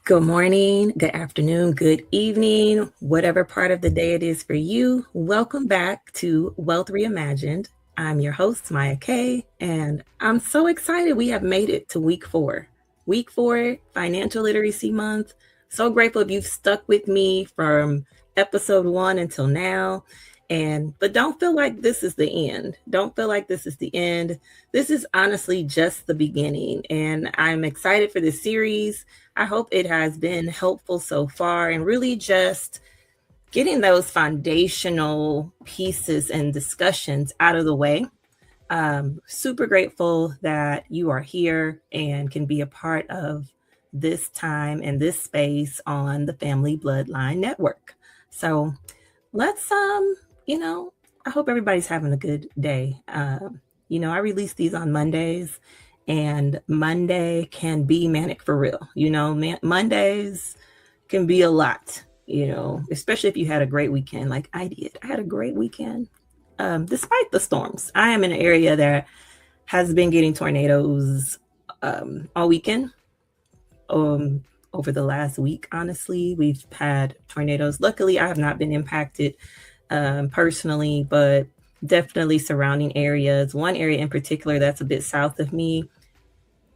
Good morning, good afternoon, good evening, whatever part of the day it is for you. Welcome back to Wealth Reimagined. I'm your host, Maya Kay, and I'm so excited we have made it to week four. Week four, Financial Literacy Month. So grateful if you've stuck with me from episode one until now. But don't feel like this is the end. Don't feel like this is the end. This is honestly just the beginning. And I'm excited for this series. I hope it has been helpful so far and really just getting those foundational pieces and discussions out of the way. Super grateful that you are here and can be a part of this time and this space on the Family Bloodline Network. So let's I hope everybody's having a good day. I release these on Mondays, and Monday can be manic for real. Mondays can be a lot, especially if you had a great weekend like I did. I had a great weekend. Despite the storms, I am in an area that has been getting tornadoes all weekend. Over the last week, honestly, we've had tornadoes. Luckily, I have not been impacted personally, but definitely surrounding areas. One area in particular that's a bit south of me,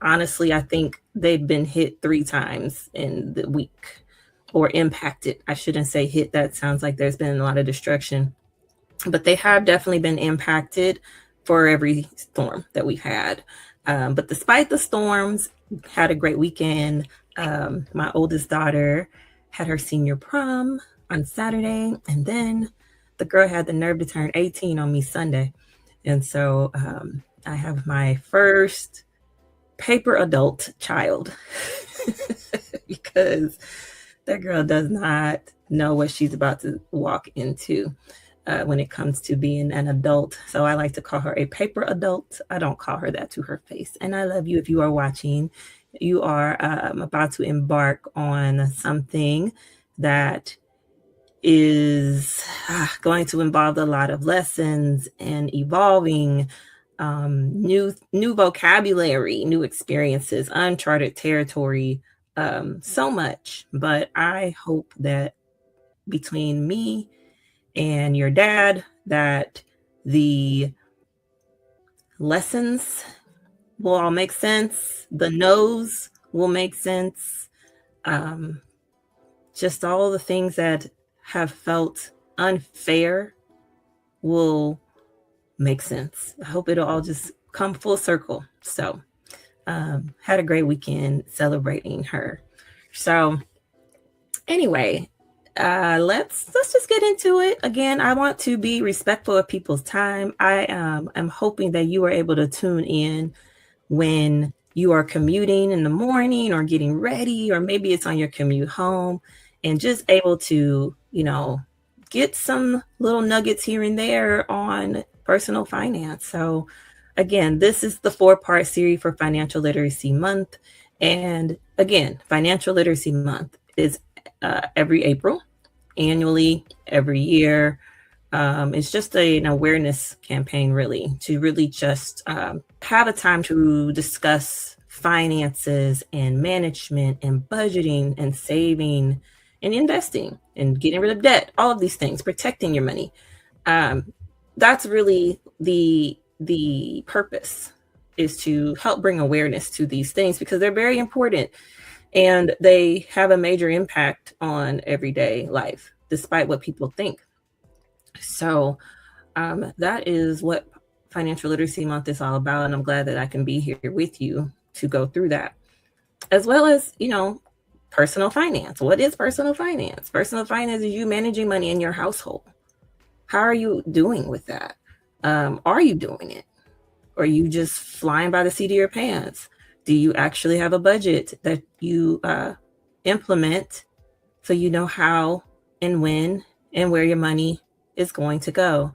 honestly, I think they've been hit 3 times in the week, or impacted. I shouldn't say hit. That sounds like there's been a lot of destruction, but they have definitely been impacted for every storm that we've had. But despite the storms, had a great weekend. My oldest daughter had her senior prom on Saturday, and then the girl had the nerve to turn 18 on me Sunday. And so I have my first paper adult child because that girl does not know what she's about to walk into when it comes to being an adult. So I like to call her a paper adult. I don't call her that to her face. And I love you if you are watching. You are about to embark on something that is going to involve a lot of lessons and evolving, new vocabulary, new experiences, uncharted territory, so much. But I hope that between me and your dad, that the lessons will all make sense. The no's will make sense. Just all the things that have felt unfair will make sense. I hope it'll all just come full circle. So had a great weekend celebrating her. So anyway, let's just get into it. Again, I want to be respectful of people's time. I am hoping that you are able to tune in when you are commuting in the morning or getting ready, or maybe it's on your commute home, and just able to, get some little nuggets here and there on personal finance. So again, this is the 4-part series for Financial Literacy Month. And again, Financial Literacy Month is every April, annually, every year. It's just an awareness campaign, really, to really just have a time to discuss finances and management and budgeting and saving and investing and getting rid of debt, all of these things, protecting your money. That's really the purpose, is to help bring awareness to these things because they're very important and they have a major impact on everyday life, despite what people think. So that is what Financial Literacy Month is all about. And I'm glad that I can be here with you to go through that, as well as, personal finance. What is personal finance? Personal finance is you managing money in your household. How are you doing with that? Are you doing it? Or are you just flying by the seat of your pants? Do you actually have a budget that you implement so you know how and when and where your money is going to go?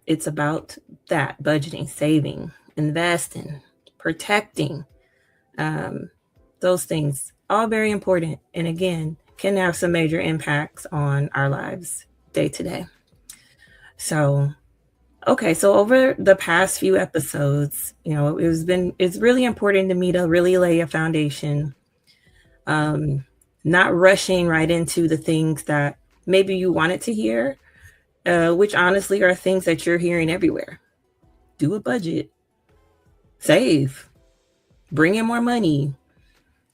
It's about that: budgeting, saving, investing, protecting. Those things, all very important, and again, can have some major impacts on our lives day to day. So, okay, so over the past few episodes, it's really important to me to really lay a foundation Not rushing right into the things that maybe you wanted to hear, which honestly are things that you're hearing everywhere. Do a budget, save, bring in more money,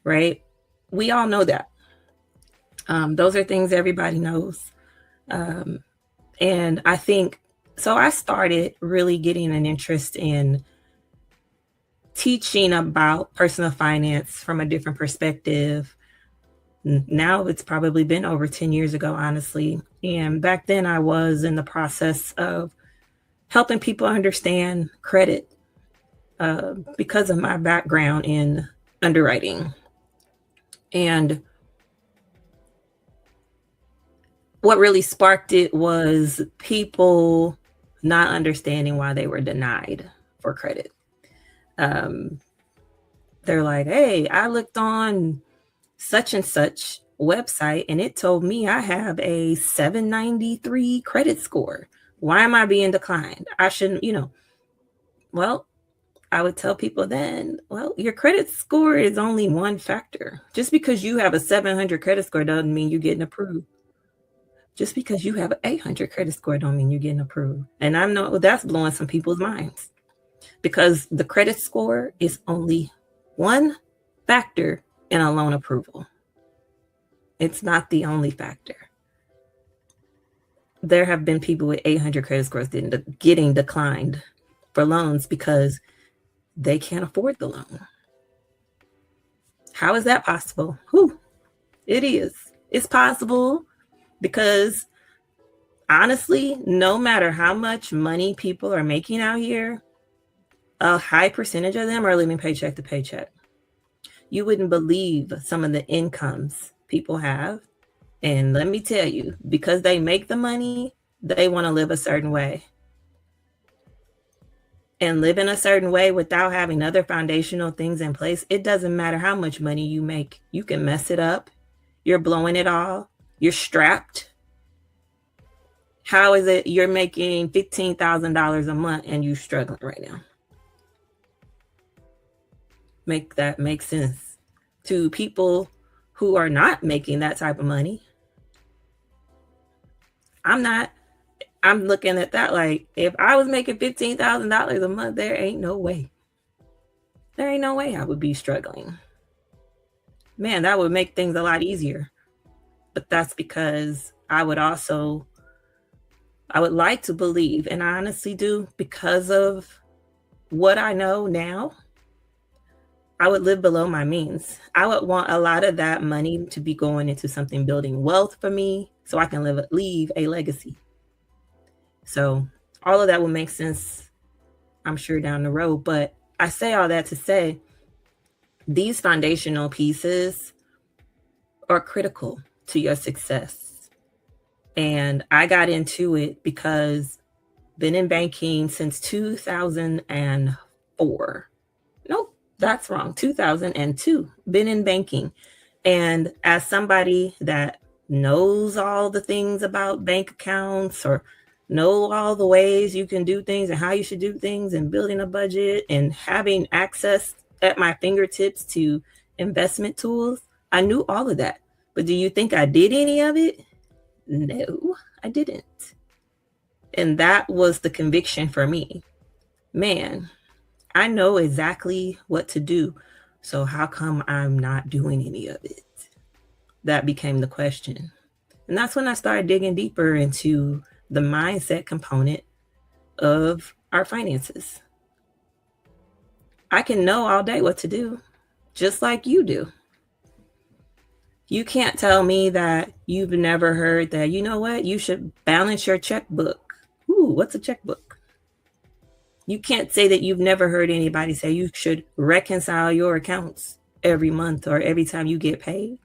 right? We all know that. Those are things everybody knows. And I think, so I started really getting an interest in teaching about personal finance from a different perspective. Now it's probably been over 10 years ago, honestly. And back then I was in the process of helping people understand credit because of my background in underwriting. And what really sparked it was people not understanding why they were denied for credit. They're like, hey, I looked on such and such website and it told me I have a 793 credit score. Why am I being declined? I shouldn't, Well, I would tell people then, well, your credit score is only one factor. Just because you have a 700 credit score doesn't mean you're getting approved. Just because you have an 800 credit score don't mean you're getting approved. And I know that's blowing some people's minds because the credit score is only one factor in a loan approval. It's not the only factor. There have been people with 800 credit scores getting declined for loans because they can't afford the loan. How is that possible? It is. It's possible because honestly, no matter how much money people are making out here, a high percentage of them are living paycheck to paycheck. You wouldn't believe some of the incomes people have. And let me tell you, because they make the money, they want to live a certain way. And live in a certain way without having other foundational things in place, it doesn't matter how much money you make. You can mess it up. You're blowing it all. You're strapped. How is it you're making $15,000 a month and you're struggling right now? Make that make sense to people who are not making that type of money. I'm looking at that like, if I was making $15,000 a month, there ain't no way. There ain't no way I would be struggling. Man, that would make things a lot easier. But that's because I would like to believe, and I honestly do, because of what I know now, I would live below my means. I would want a lot of that money to be going into something building wealth for me so I can leave a legacy. So all of that will make sense, I'm sure, down the road. But I say all that to say these foundational pieces are critical to your success. And I got into it because been in banking since 2004. Nope, that's wrong. 2002. Been in banking. And as somebody that knows all the things about bank accounts or know all the ways you can do things and how you should do things and building a budget and having access at my fingertips to investment tools, I knew all of that. But do you think I did any of it? No, I didn't. And that was the conviction for me. Man, I know exactly what to do. So how come I'm not doing any of it? That became the question. And that's when I started digging deeper into the mindset component of our finances. I can know all day what to do, just like you do. You can't tell me that you've never heard that, you know what, you should balance your checkbook. Ooh, what's a checkbook? You can't say that you've never heard anybody say you should reconcile your accounts every month or every time you get paid.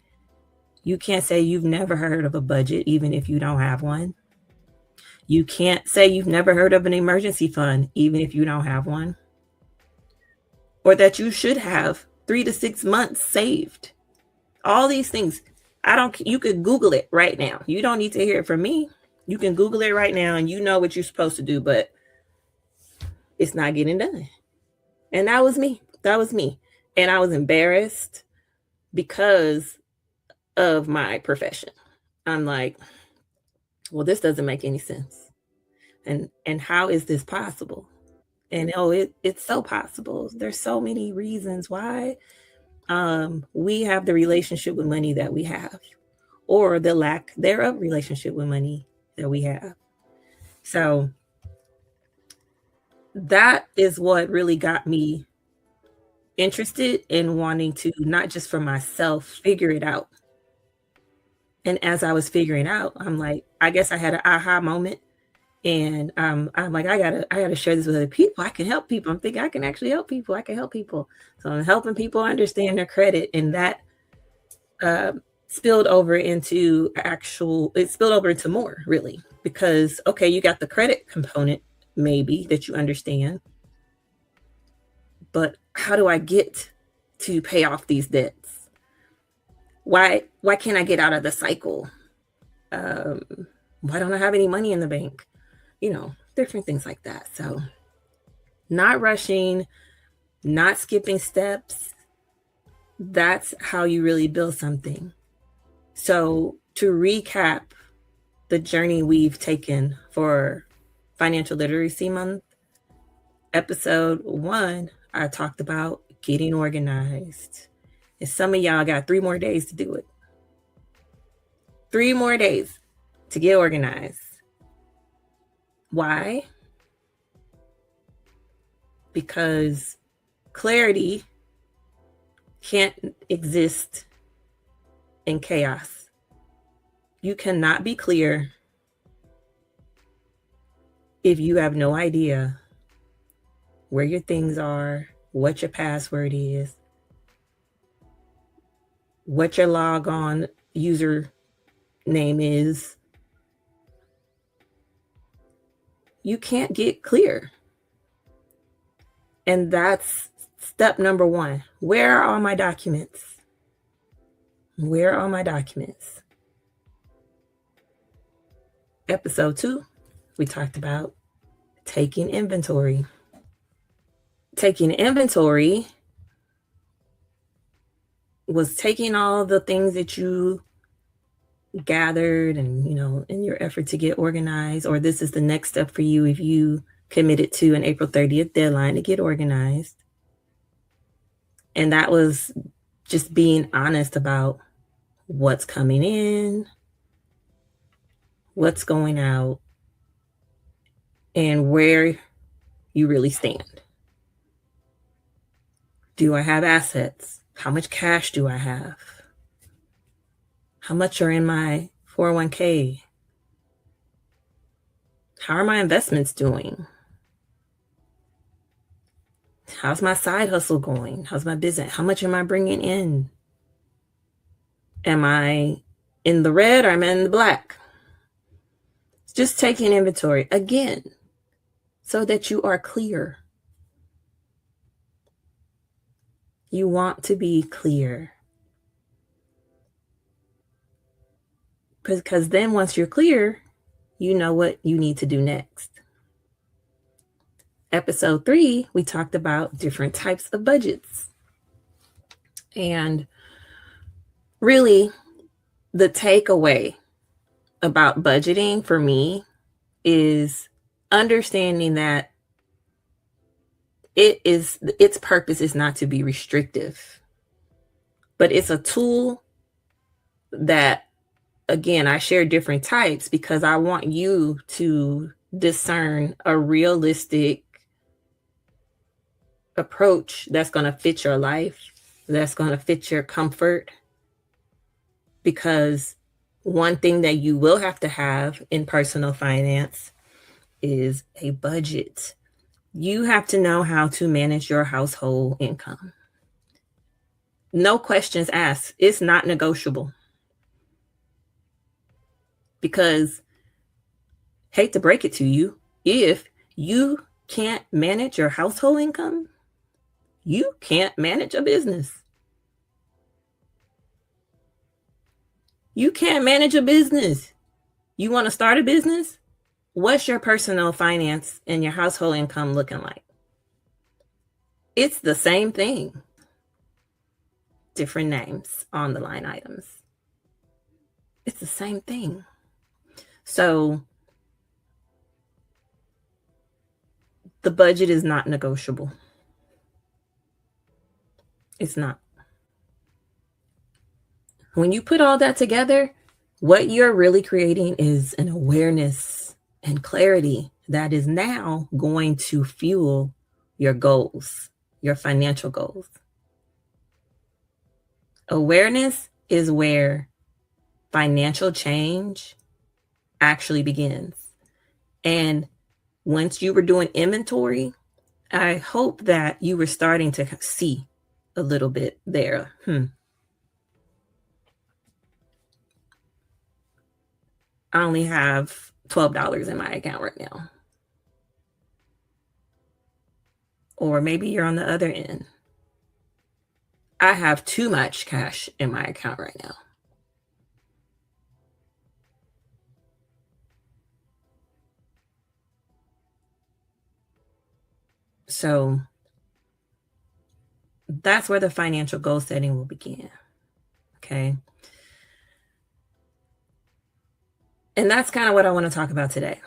You can't say you've never heard of a budget, even if you don't have one. You can't say you've never heard of an emergency fund, even if you don't have one. Or that you should have 3 to 6 months saved. All these things. You could Google it right now. You don't need to hear it from me. You can Google it right now and you know what you're supposed to do, but it's not getting done. And that was me. And I was embarrassed because of my profession. I'm like, well, this doesn't make any sense. And how is this possible? And it's so possible. There's so many reasons why we have the relationship with money that we have, or the lack thereof relationship with money that we have. So that is what really got me interested in wanting to, not just for myself, figure it out. And as I was figuring out, I'm like, I guess I had an aha moment. And I'm like, I gotta share this with other people. I can help people. I'm thinking I can actually help people. I can help people. So I'm helping people understand their credit, and that it spilled over into more, really, because okay, you got the credit component maybe that you understand, but how do I get to pay off these debts? Why can't I get out of the cycle? Why don't I have any money in the bank? Different things like that. So not rushing, not skipping steps. That's how you really build something. So to recap the journey we've taken for Financial Literacy Month, episode 1, I talked about getting organized. And some of y'all got 3 more days to do it. 3 more days to get organized. Why? Because clarity can't exist in chaos. You cannot be clear if you have no idea where your things are, what your password is, what your logon user name is. You can't get clear. And that's step number 1. Where are all my documents? Where are all my documents? Episode 2, we talked about taking inventory. Taking inventory was taking all the things that you gathered and, in your effort to get organized, or this is the next step for you if you committed to an April 30th deadline to get organized. And that was just being honest about what's coming in, what's going out, and where you really stand. Do I have assets? How much cash do I have? How much are in my 401k? How are my investments doing? How's my side hustle going? How's my business? How much am I bringing in? Am I in the red or am I in the black? Just taking inventory again so that you are clear. You want to be clear. Because then once you're clear, you know what you need to do next. Episode 3, we talked about different types of budgets. And really, the takeaway about budgeting for me is understanding that its purpose is not to be restrictive, but it's a tool that, again, I share different types because I want you to discern a realistic approach that's going to fit your life, that's going to fit your comfort. Because one thing that you will have to have in personal finance is a budget. You have to know how to manage your household income. No questions asked. It's not negotiable. Because, hate to break it to you, if you can't manage your household income, you can't manage a business. You can't manage a business. You want to start a business? What's your personal finance and your household income looking like? It's the same thing. different names on the line items. It's the same thing. So the budget is not negotiable. It's not. When you put all that together, what you're really creating is an awareness and clarity that is now going to fuel your goals, your financial goals. Awareness is where financial change actually begins. And once you were doing inventory, I hope that you were starting to see a little bit there. I only have $12 in my account right now. Or maybe you're on the other end. I have too much cash in my account right now. So that's where the financial goal setting will begin. Okay. And that's kind of what I want to talk about today.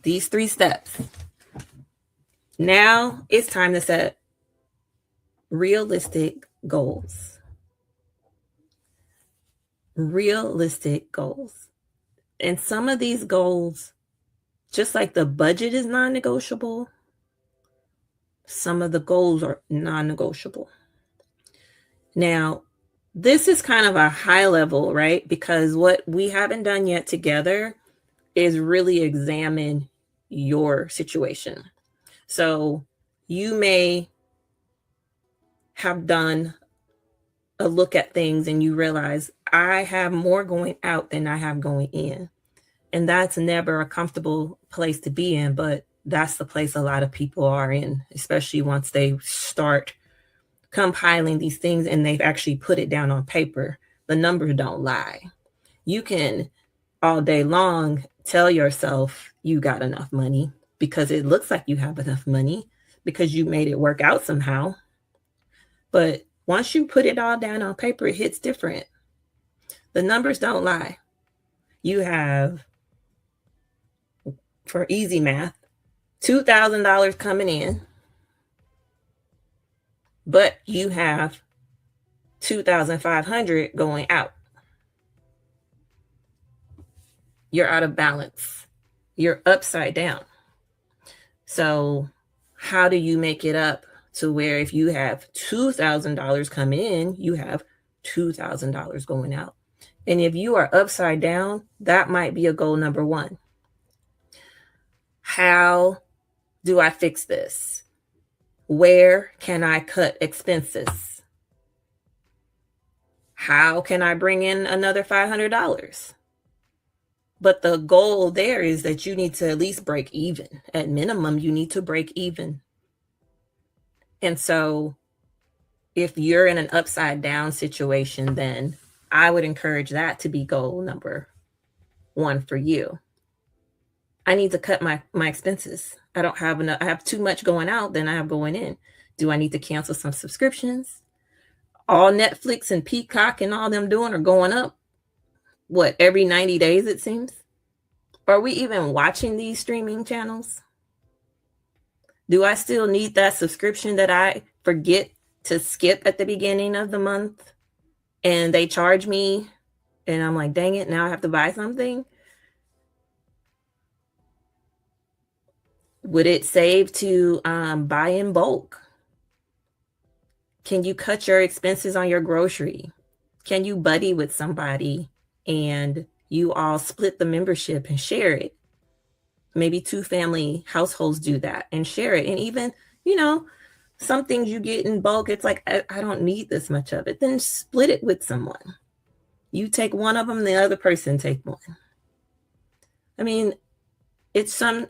These 3 steps. Now it's time to set realistic goals. Realistic goals. And some of these goals, just like the budget is non-negotiable, some of the goals are non-negotiable. Now, this is kind of a high level, right? Because what we haven't done yet together is really examine your situation. So you may have done a look at things and you realize I have more going out than I have going in. And that's never a comfortable place to be in, but that's the place a lot of people are in, especially once they start compiling these things and they've actually put it down on paper. The numbers don't lie. You can all day long tell yourself you got enough money because it looks like you have enough money because you made it work out somehow. But once you put it all down on paper, it hits different. The numbers don't lie. You have, for easy math, $2,000 coming in, but you have $2,500 going out. You're out of balance. You're upside down. So how do you make it up to where if you have $2,000 coming in, you have $2,000 going out? And if you are upside down, that might be a goal number 1. How do I fix this? Where can I cut expenses? How can I bring in another $500? But the goal there is that you need to at least break even. At minimum, you need to break even. And so if you're in an upside down situation, then I would encourage that to be goal number 1 for you. I need to cut my expenses. I don't have enough. I have too much going out than I have going in. Do I need to cancel some subscriptions? All Netflix and Peacock and all them doing are going up. What, every 90 days it seems? Are we even watching these streaming channels? Do I still need that subscription that I forget to skip at the beginning of the month and they charge me and I'm like, dang it, now I have to buy something? Would it save to buy in bulk? Can you cut your expenses on your grocery? Can you buddy with somebody and you all split the membership and share it? Maybe 2 family households do that and share it. And even, some things you get in bulk, it's like, I don't need this much of it. Then split it with someone. You take one of them, the other person take one. I mean, at some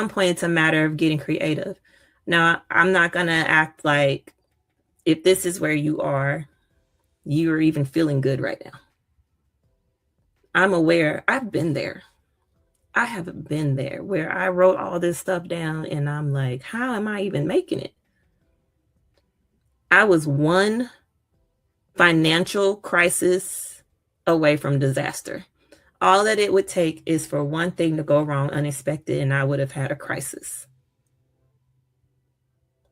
point, it's a matter of getting creative. Now, I'm not going to act like if this is where you are even feeling good right now. I'm aware. I've been there. I haven't been there where I wrote all this stuff down and I'm like, how am I even making it? I was one financial crisis away from disaster. All that it would take is for one thing to go wrong unexpected, and I would have had a crisis.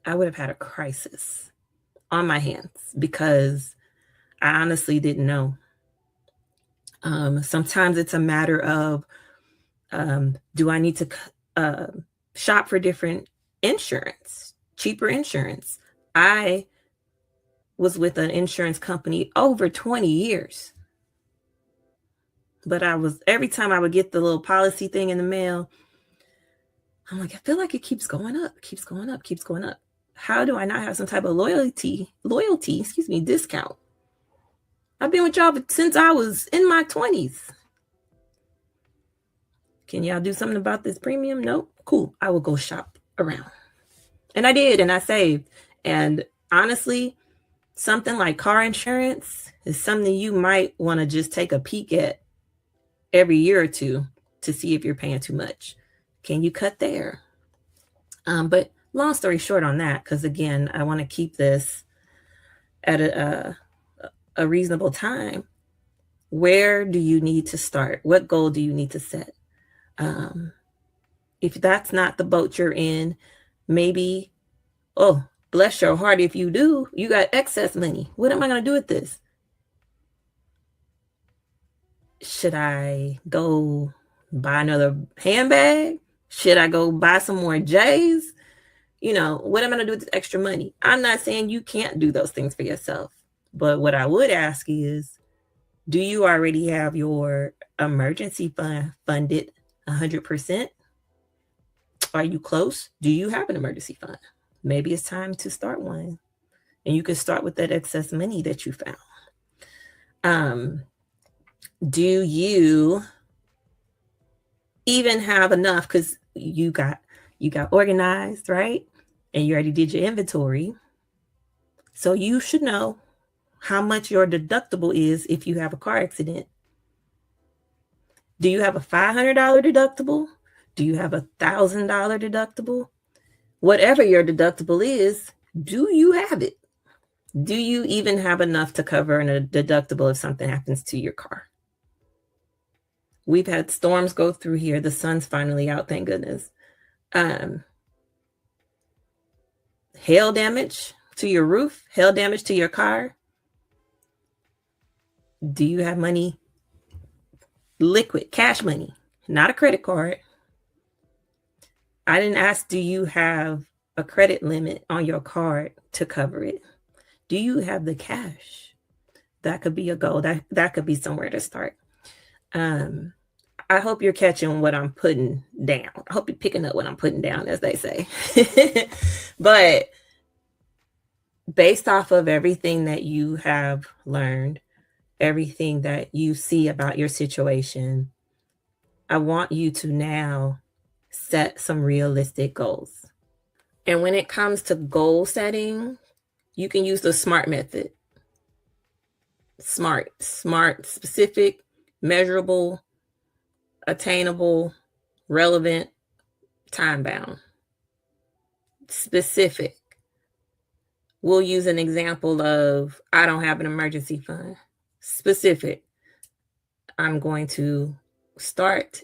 I would have had a crisis on my hands because I honestly didn't know. Sometimes it's a matter of, do I need to shop for different insurance, cheaper insurance? I was with an insurance company over 20 years. But every time I would get the little policy thing in the mail, I'm like, I feel like it keeps going up, keeps going up, keeps going up. How do I not have some type of loyalty, discount? I've been with y'all since I was in my 20s. Can y'all do something about this premium? Nope. Cool. I will go shop around. And I did, and I saved. And honestly, something like car insurance is something you might want to just take a peek at every year or two to see if you're paying too much. Can you cut there? But long story short on that, because again, I want to keep this at a reasonable time. Where do you need to start? What goal do you need to set? If that's not the boat you're in, maybe, oh, bless your heart, if you do, you got excess money. What am I going to do with this? Should I go buy another handbag? Should I go buy some more J's? What am I going to do with this extra money? I'm not saying you can't do those things for yourself. But what I would ask is, do you already have your emergency fund funded 100%? Are you close? Do you have an emergency fund? Maybe it's time to start one. And you can start with that excess money that you found. Do you even have enough? Because you got organized, right? And you already did your inventory. So you should know how much your deductible is if you have a car accident. Do you have a $500 deductible? Do you have a $1,000 deductible? Whatever your deductible is, do you have it? Do you even have enough to cover a deductible if something happens to your car? We've had storms go through here. The sun's finally out, thank goodness. Hail damage to your roof, hail damage to your car. Do you have money? Liquid, cash money, not a credit card. I didn't ask, do you have a credit limit on your card to cover it? Do you have the cash? That could be a goal. That could be somewhere to start. I hope you're catching what I'm putting down. I hope you're picking up what I'm putting down, as they say. But based off of everything that you have learned, everything that you see about your situation, I want you to now set some realistic goals. And when it comes to goal setting, you can use the SMART method. SMART, specific, measurable, attainable, relevant, time-bound. Specific. We'll use an example of, I don't have an emergency fund. Specific. I'm going to start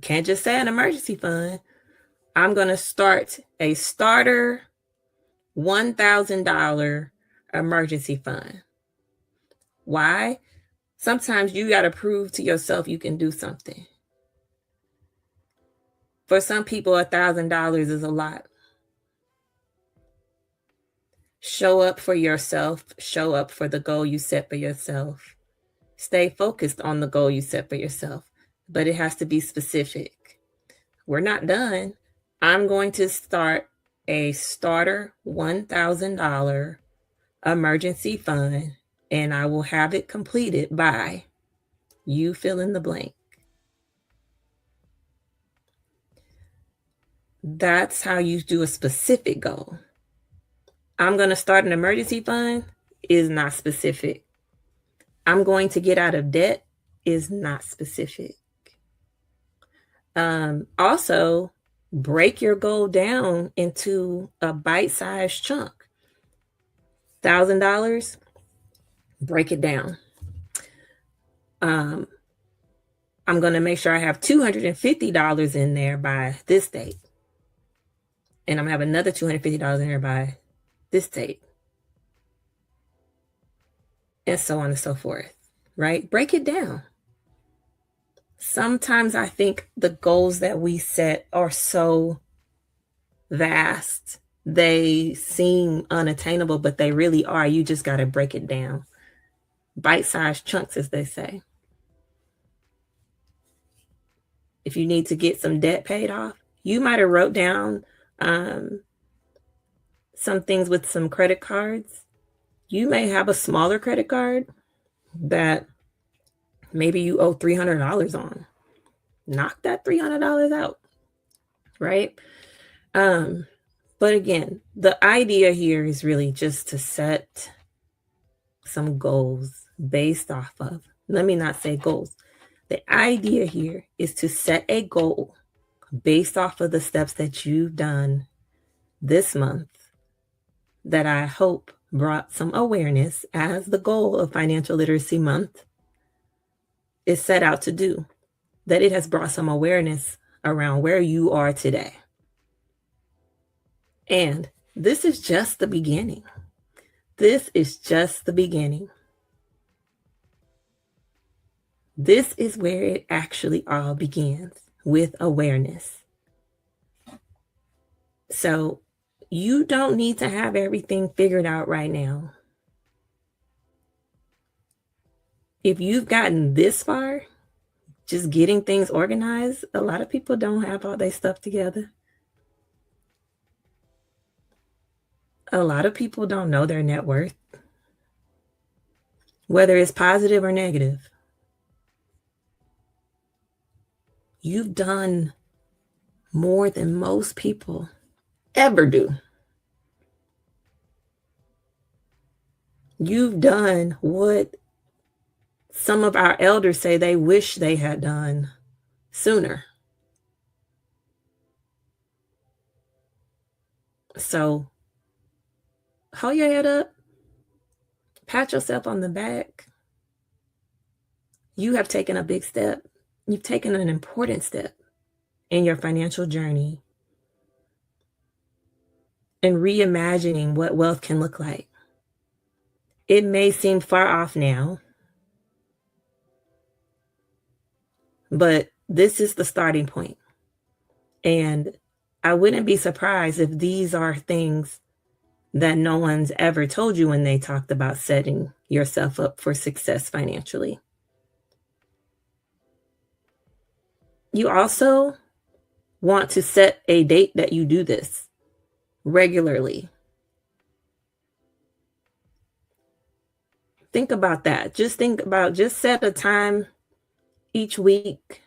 can't just say an emergency fund. I'm going to start a starter $1,000 emergency fund. Why? Sometimes you got to prove to yourself you can do something. For some people, $1,000 is a lot. Show up for yourself. Show up for the goal you set for yourself. Stay focused on the goal you set for yourself, but it has to be specific. We're not done. I'm going to start a starter $1,000 emergency fund, and I will have it completed by you fill in the blank. That's how you do a specific goal. I'm going to start an emergency fund is not specific. I'm going to get out of debt is not specific. Also, break your goal down into a bite-sized chunk. $1,000, break it down. I'm going to make sure I have $250 in there by this date. And I'm going to have another $250 in there by this date. And so on and so forth, right? Break it down. Sometimes I think the goals that we set are so vast, they seem unattainable, but they really are. You just got to break it down. Bite-sized chunks, as they say. If you need to get some debt paid off, you might have wrote down some things with some credit cards. You may have a smaller credit card that maybe you owe $300 on. Knock that $300 out, right? But again, the idea here is really just to set some goals based off of, let me not say goals. The idea here is to set a goal based off of the steps that you've done this month that I hope brought some awareness, as the goal of Financial Literacy Month is set out to do, that it has brought some awareness around where you are today. And this is just the beginning. This is just the beginning. This is where it actually all begins, with awareness. So you don't need to have everything figured out right now. If you've gotten this far, just getting things organized, a lot of people don't have all their stuff together. A lot of people don't know their net worth, whether it's positive or negative. You've done more than most people ever do. You've done what some of our elders say they wish they had done sooner. So hold your head up, pat yourself on the back. You have taken a big step. You've taken an important step in your financial journey and reimagining what wealth can look like. It may seem far off now, but this is the starting point. And I wouldn't be surprised if these are things that no one's ever told you when they talked about setting yourself up for success financially. You also want to set a date that you do this regularly. Think about that. Just set a time each week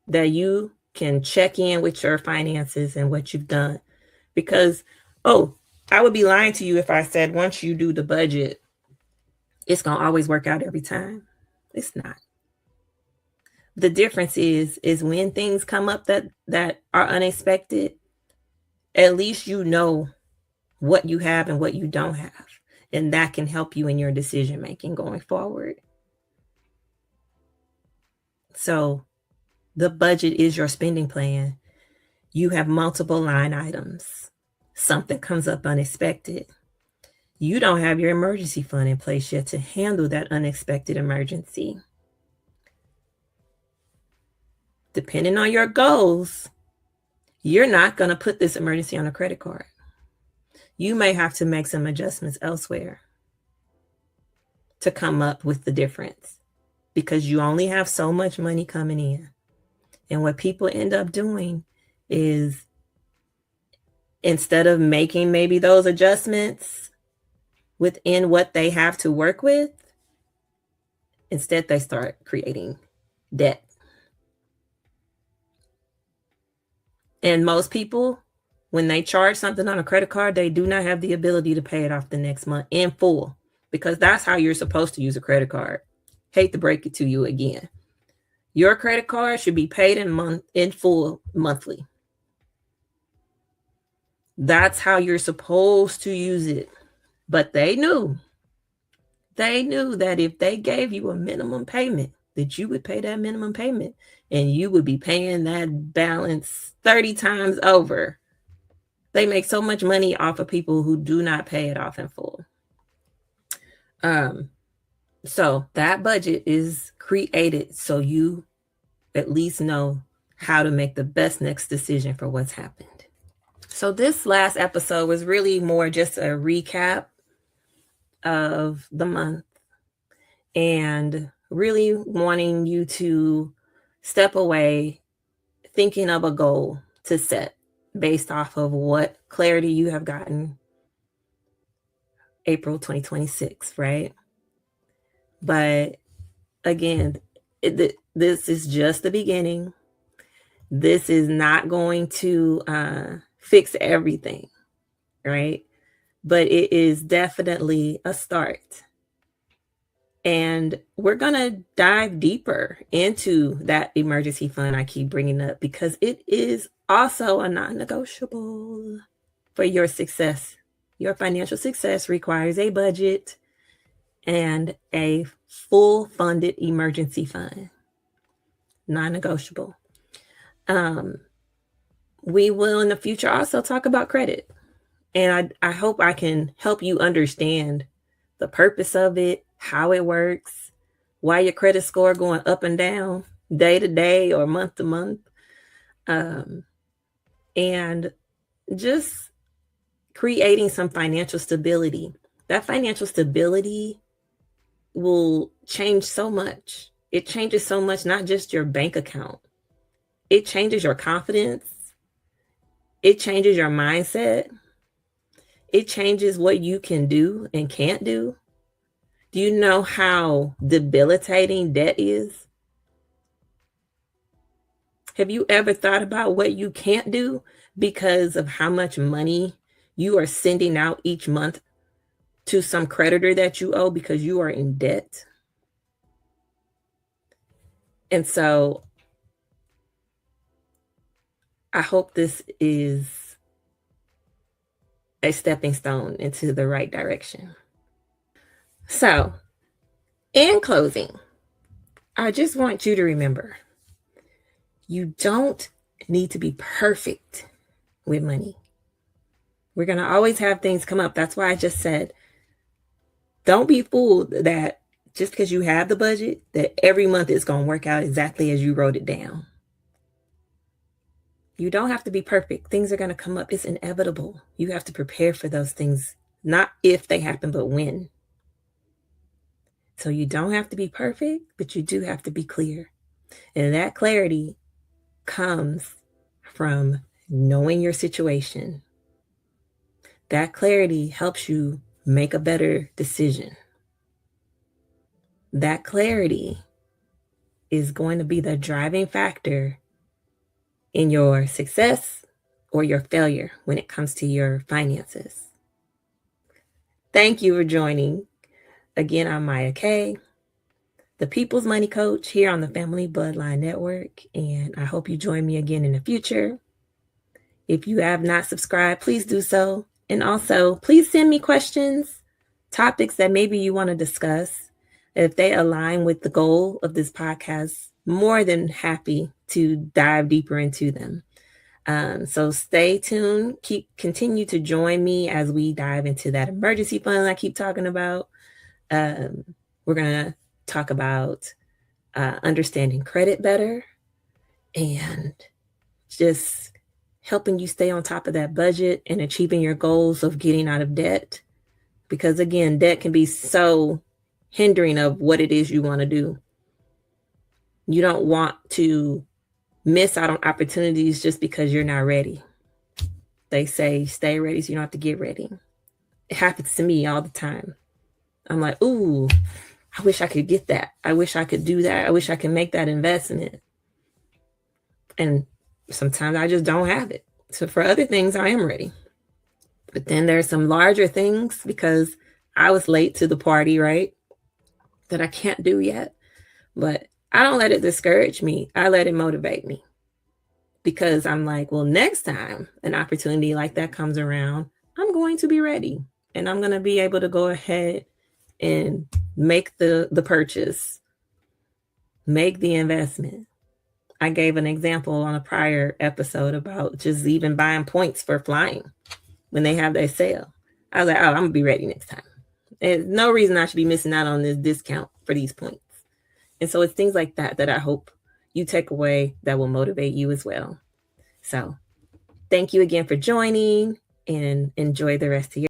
that you can check in with your finances and what you've done. Because, I would be lying to you if I said once you do the budget, it's going to always work out every time. It's not. The difference is when things come up that are unexpected, at least you know what you have and what you don't have. And that can help you in your decision making going forward. So the budget is your spending plan. You have multiple line items. Something comes up unexpected. You don't have your emergency fund in place yet to handle that unexpected emergency. Depending on your goals, you're not going to put this emergency on a credit card. You may have to make some adjustments elsewhere to come up with the difference, because you only have so much money coming in. And what people end up doing is, instead of making maybe those adjustments within what they have to work with, instead they start creating debt. And most people, when they charge something on a credit card, they do not have the ability to pay it off the next month in full, because that's how you're supposed to use a credit card. Hate to break it to you again. Your credit card should be paid in full monthly. That's how you're supposed to use it. But they knew that if they gave you a minimum payment, that you would pay that minimum payment and you would be paying that balance 30 times over. They make so much money off of people who do not pay it off in full. So that budget is created so you at least know how to make the best next decision for what's happened. So this last episode was really more just a recap of the month and really wanting you to step away thinking of a goal to set based off of what clarity you have gotten April 2026, right? But again, this is just the beginning. This is not going to fix everything, right? But it is definitely a start. And we're going to dive deeper into that emergency fund I keep bringing up because it is also a non-negotiable for your success. Your financial success requires a budget and a full funded emergency fund. Non-negotiable. We will in the future also talk about credit. And I hope I can help you understand the purpose of it, how it works, why your credit score going up and down day to day or month to month. And just creating some financial stability. That financial stability will change so much. It changes so much, not just your bank account. It changes your confidence. It changes your mindset. It changes what you can do and can't do. Do you know how debilitating debt is? Have you ever thought about what you can't do because of how much money you are sending out each month to some creditor that you owe because you are in debt? And so I hope this is a stepping stone into the right direction. So, in closing, I just want you to remember, you don't need to be perfect with money. We're going to always have things come up. That's why I just said, don't be fooled that just because you have the budget, that every month it's going to work out exactly as you wrote it down. You don't have to be perfect. Things are going to come up. It's inevitable. You have to prepare for those things, not if they happen, but when. So you don't have to be perfect, but you do have to be clear. And that clarity comes from knowing your situation. That clarity helps you make a better decision. That clarity is going to be the driving factor in your success or your failure when it comes to your finances. Thank you for joining. Again, I'm Maya Kay, the People's Money Coach here on the Family Bloodline Network, and I hope you join me again in the future. If you have not subscribed, please do so. And also, please send me questions, topics that maybe you want to discuss. If they align with the goal of this podcast, more than happy to dive deeper into them. So stay tuned. Continue to join me as we dive into that emergency fund I keep talking about. We're going to talk about understanding credit better and just helping you stay on top of that budget and achieving your goals of getting out of debt. Because again, debt can be so hindering of what it is you want to do. You don't want to miss out on opportunities just because you're not ready. They say stay ready so you don't have to get ready. It happens to me all the time. I'm like, ooh, I wish I could get that. I wish I could do that. I wish I could make that investment. And sometimes I just don't have it. So for other things, I am ready. But then there's some larger things because I was late to the party, right? That I can't do yet. But I don't let it discourage me. I let it motivate me. Because I'm like, well, next time an opportunity like that comes around, I'm going to be ready. and I'm going to be able to go ahead and make the purchase, make the investment. I gave an example on a prior episode about just even buying points for flying when they have their sale. I was like, oh, I'm going to be ready next time. There's no reason I should be missing out on this discount for these points. And so it's things like that that I hope you take away that will motivate you as well. So thank you again for joining, and enjoy the rest of your